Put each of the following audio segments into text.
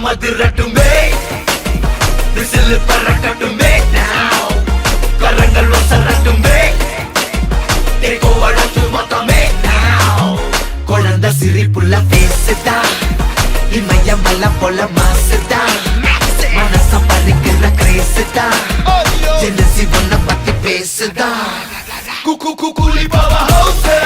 మదిరట్టుమే whistle పరకట్టుమే now కరంగల్ వసరట్టుమే టేకో వడటు మొత్తమే now కొలంద సిరిపుల్ల ఫేస్దా ఇమయ మల్ల పొల మాస్దా మనస పరికిర క్రేస్దా జెలసి వన్న పట్టి పేస్దా కుకు కుకులి బాబా హౌసే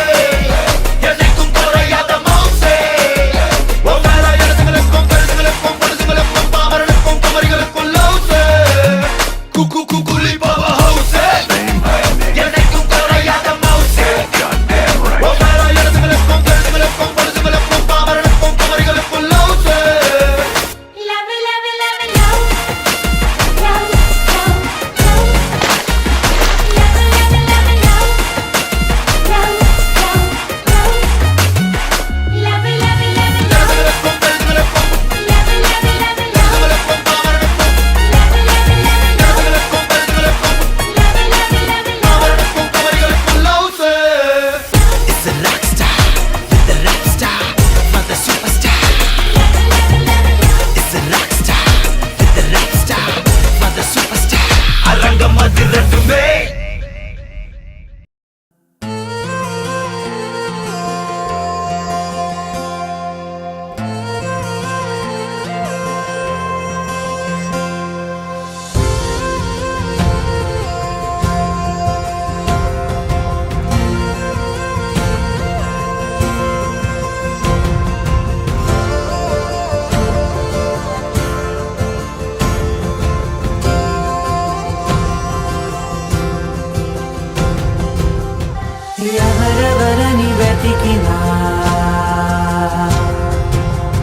ఎవరెవరని వెతికినా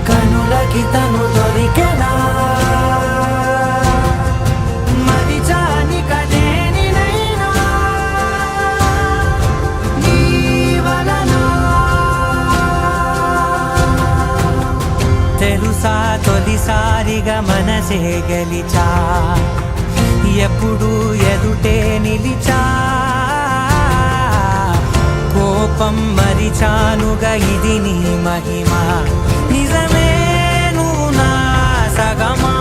కనులకి తను దొరికెనా మరిచాని కదేనినైనా నీ వలన తెలుసా తొలిసారిగా మనసే గెలిచా ఎప్పుడు ఎదుటే నిలిచా కోపం మరిచానుగా ఇది నీ మహిమా నిజమే నువ్వు నా సగమా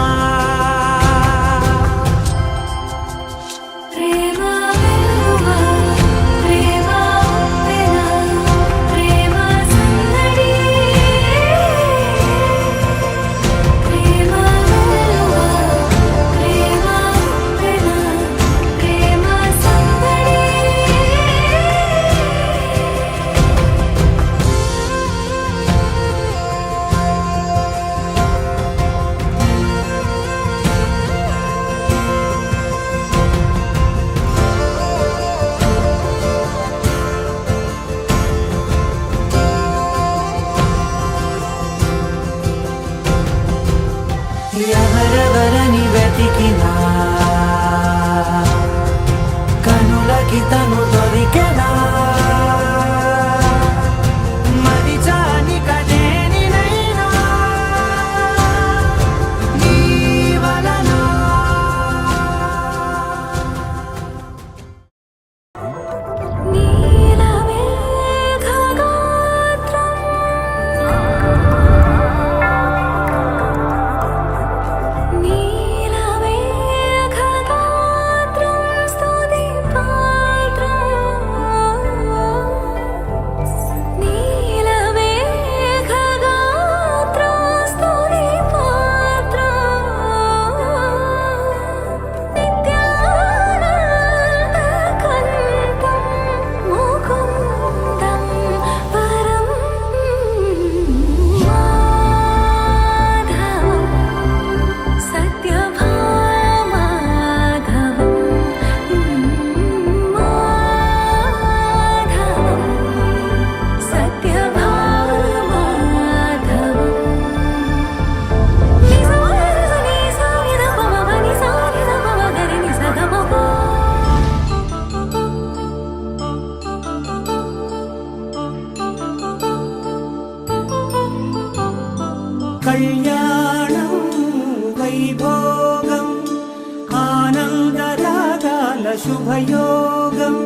ఎవరెవరని వెతికినా కనులకి తను దొరికెనా మరిచాని కదేనినైనా నీ వలన కళ్యాణం వైభోగం ఆనందరాగాల శుభయోగం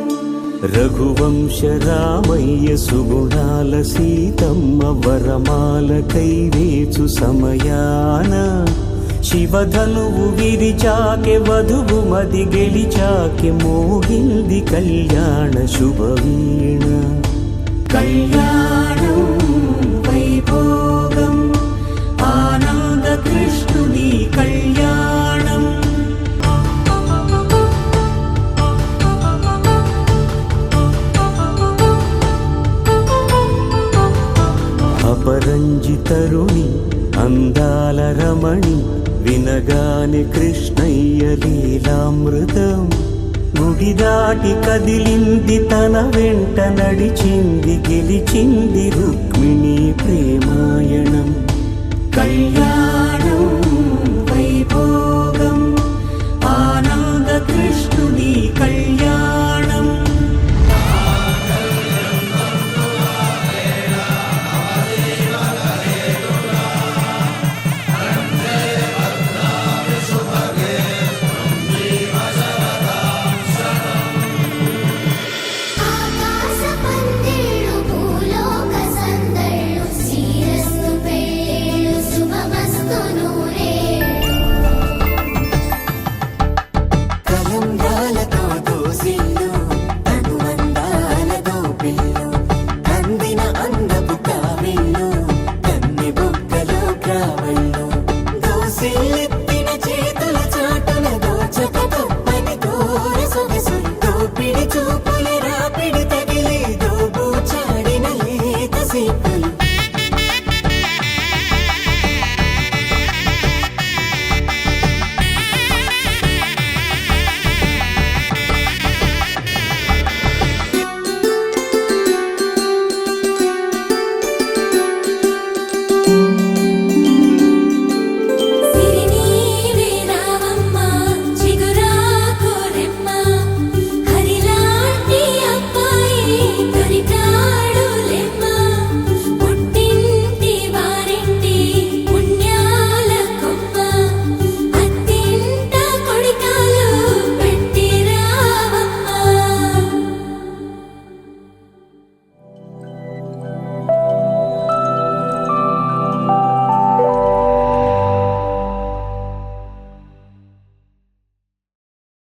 రఘువంశ రామయ్య సుగుణాల సీతమ్మ వరమాల కైవేచు సమయాన శివధనువు విరిచాకె వధువు మది గెలిచాకె మోగింది కళ్యాణ శుభవీణ కళ్యాణం వైభోగం ఆనంద కృష్ణుని కళ్యాణం అపరంజి తరుణి అందాల రమణి వినగానే కృష్ణయ్య లీలామృతం గుడి దాటి కదిలింది తన వెంట నడిచింది గెలిచింది రుక్మిణి ప్రేమాయణం కళ్యాణం వైభోగం ఆనంద కృష్ణుని కళ్యాణం ఆకాశ పందిళ్ళు భూలోక సందళ్ళు శ్రీరస్తు పెళ్ళిళ్ళు శుభమస్తు నూరేళ్ళు కలంగాలతో దోసిల్లు అనువందాలతో పిల్లు అందిన అందపు కావిళ్ళు కన్ని బుక్కలో క్రావళ్ళు దోసిల్లు